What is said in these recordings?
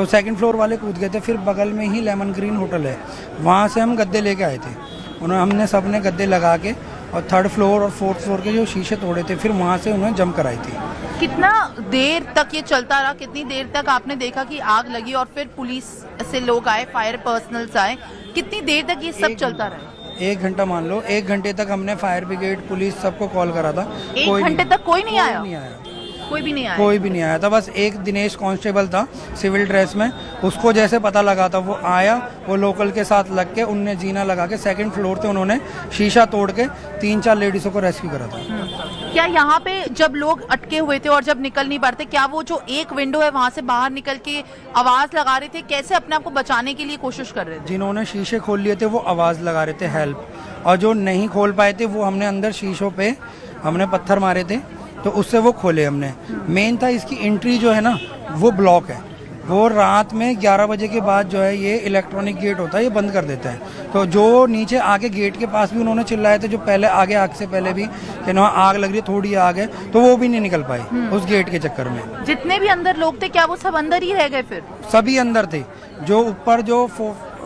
तो second floor वाले कूद गए थे। फिर बगल में ही लेमन ग्रीन होटल है, वहाँ से हम गद्दे लेके आए थे। हमने सब ने गद्दे लगा के और थर्ड फ्लोर और फोर्थ फ्लोर के जो शीशे तोड़े थे, फिर वहाँ से उन्होंने जम कराई थी। कितना देर तक ये चलता रहा? कितनी देर तक आपने देखा कि आग लगी और फिर पुलिस से लोग आए, फायर पर्सनल्स आए? कितनी देर तक ये सब चलता रहा? 1 घंटा मान लो, 1 घंटे तक हमने फायर ब्रिगेड पुलिस सबको कॉल करा था। 1 घंटे तक कोई नहीं आया? कोई भी नहीं आया? कोई भी नहीं आया था। बस एक दिनेश कांस्टेबल था सिविल ड्रेस में, उसको जैसे पता लगा था वो आया, वो लोकल के साथ लग के उनने जीना लगा के सेकंड फ्लोर से उन्होंने शीशा तोड़ के 3-4 लेडीज़ों को रेस्क्यू करा था। क्या यहाँ पे जब लोग अटके हुए थे और जब निकल नहीं पाते, क्या वो जो एक विंडो है वहाँ से बाहर निकल के आवाज़ लगा रहे थे? कैसे अपने आप को बचाने के लिए कोशिश कर रहे थे? जिन्होंने शीशे खोल लिए थे वो आवाज़ लगा रहे थे हेल्प, और जो नहीं खोल पाए थे वो हमने अंदर शीशों पे हमने पत्थर मारे थे, तो उससे वो खोले हमने। मेन था इसकी एंट्री जो है ना वो ब्लॉक है, वो रात में 11 बजे के बाद जो है ये इलेक्ट्रॉनिक गेट होता है, ये बंद कर देता है। तो जो नीचे आगे गेट के पास भी उन्होंने चिल्लाए थे, जो पहले आगे आग से पहले भी कि ना आग लग रही है, थोड़ी आग है, तो वो भी नहीं निकल पाए उस गेट के चक्कर में। जितने भी अंदर लोग थे क्या वो सब अंदर ही रह गए? फिर सभी अंदर थे। जो ऊपर जो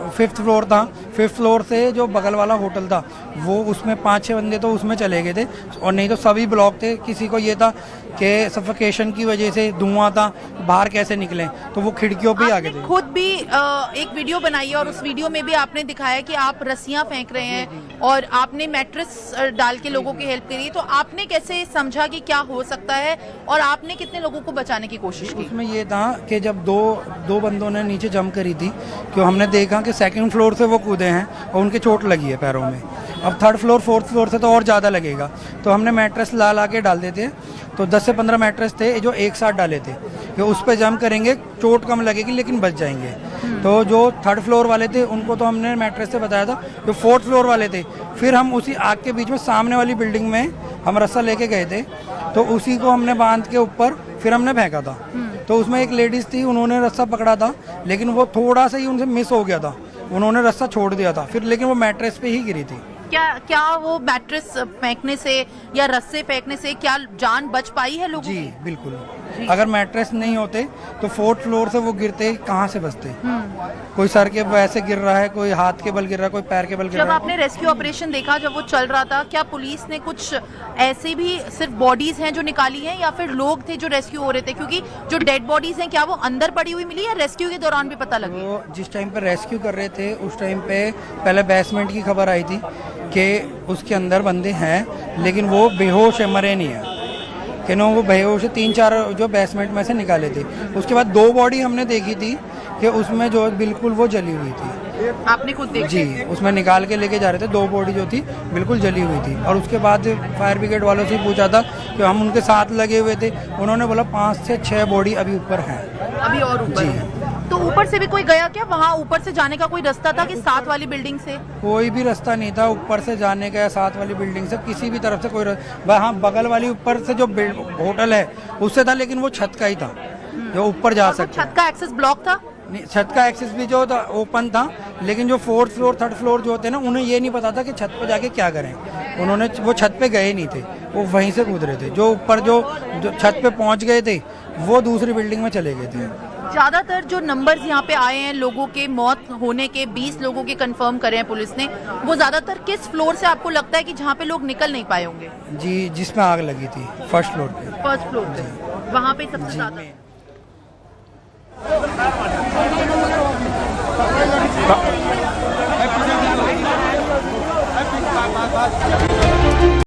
5th फ्लोर था, 5th फ्लोर से जो बगल वाला होटल था वो उसमें 5-6 बंदे तो उसमें चले गए थे, और नहीं तो सभी ब्लॉक थे। किसी को ये था कि सफोकेशन की वजह से धुआं था, बाहर कैसे निकलें, तो वो खिड़कियों पे आ गए थे। खुद भी एक वीडियो बनाई है और उस वीडियो में भी आपने दिखाया कि आप रस्सियां फेंक रहे हैं और आपने मैट्रेस डाल के लोगों की हेल्प करी। तो आपने कैसे समझा कि क्या हो सकता है और आपने कितने लोगों को बचाने की कोशिश की? उसमें ये था कि जब दो बंदों ने नीचे जंप करी थी, कि हमने देखा कि सेकंड फ्लोर से वो कूदे हैं और उनके चोट लगी है पैरों में। अब थर्ड फ्लोर 4th फ्लोर से तो और ज़्यादा लगेगा, तो हमने मैट्रेस ला के डाल देते। तो 10 से 15 मैट्रेस थे जो एक साथ डाले थे कि उस पर जंप करेंगे, चोट कम लगेगी लेकिन बच जाएंगे। तो जो थर्ड फ्लोर वाले थे उनको तो हमने मैट्रेस से बताया था। जो 4th फ्लोर वाले थे, फिर हम उसी आग के बीच में सामने वाली बिल्डिंग में हम रस्सा लेके गए थे, तो उसी को हमने बांध के ऊपर फिर हमने फेंका था। तो उसमें एक लेडीज़ थी, उन्होंने रस्सा पकड़ा था लेकिन वो थोड़ा सा ही उनसे मिस हो गया था, उन्होंने रस्सा छोड़ दिया था फिर, लेकिन वो मैट्रेस पे ही गिरी थी। क्या वो मैट्रेस फेंकने से या रस्से फेंकने से क्या जान बच पाई है लोगों की? जी बिल्कुल। अगर मैट्रेस नहीं होते तो 4th फ्लोर से वो गिरते कहाँ से बचते? कोई सर के वैसे गिर रहा है, कोई हाथ के बल गिर रहा है, कोई पैर के बल गिर रहा है। जब आपने रेस्क्यू ऑपरेशन देखा, जब वो चल रहा था, क्या पुलिस ने कुछ ऐसे भी सिर्फ बॉडीज हैं जो निकाली हैं या फिर लोग थे जो रेस्क्यू हो रहे थे? क्योंकि जो डेड बॉडीज हैं क्या वो अंदर पड़ी हुई मिली या रेस्क्यू के दौरान भी पता लगी? वो जिस टाइम पे रेस्क्यू कर रहे थे उस टाइम पे पहले बेसमेंट की खबर आई थी कि उसके अंदर बंदे हैं, लेकिन वो बेहोश है, मरे नहीं है कि ना, वो बेहोश 3-4 जो बेसमेंट में से निकाले थे। उसके बाद 2 बॉडी हमने देखी थी कि उसमें जो बिल्कुल वो जली हुई थी। आपने खुद देखी? जी, उसमें निकाल के लेके जा रहे थे, 2 बॉडी जो थी बिल्कुल जली हुई थी। और उसके बाद फायर ब्रिगेड वालों से पूछा था कि हम उनके साथ लगे हुए थे, उन्होंने बोला 5 से 6 बॉडी अभी ऊपर हैं। अभी और ऊपर है। तो ऊपर से भी कोई गया क्या? वहाँ ऊपर से जाने का कोई रास्ता था कि साथ वाली बिल्डिंग से? कोई भी रास्ता नहीं था ऊपर से जाने का या साथ वाली बिल्डिंग से, किसी भी तरफ से कोई हाँ, बगल वाली ऊपर से जो होटल है उससे था, लेकिन वो छत का ही था जो ऊपर जा सकता। छत का एक्सेस ब्लॉक था? छत का एक्सेस भी जो था ओपन था, लेकिन जो 4th फ्लोर 3rd फ्लोर जो होते हैं ना, उन्हें ये नहीं पता था कि छत पे जाके क्या करें। उन्होंने वो छत पे गए नहीं थे, वो वहीं से कूद रहे थे। जो ऊपर जो छत पे पहुंच गए थे वो दूसरी बिल्डिंग में चले गए थे। ज्यादातर जो नंबर्स यहाँ पे आए हैं लोगों के मौत होने के, 20 लोगों के कंफर्म करे हैं पुलिस ने, वो ज्यादातर किस फ्लोर से आपको लगता है कि जहाँ पे लोग निकल नहीं पाए होंगे? जी, जिसमें आग लगी थी 1st फ्लोर पे। 1st फ्लोर पे, वहाँ पे सबसे ज्यादा।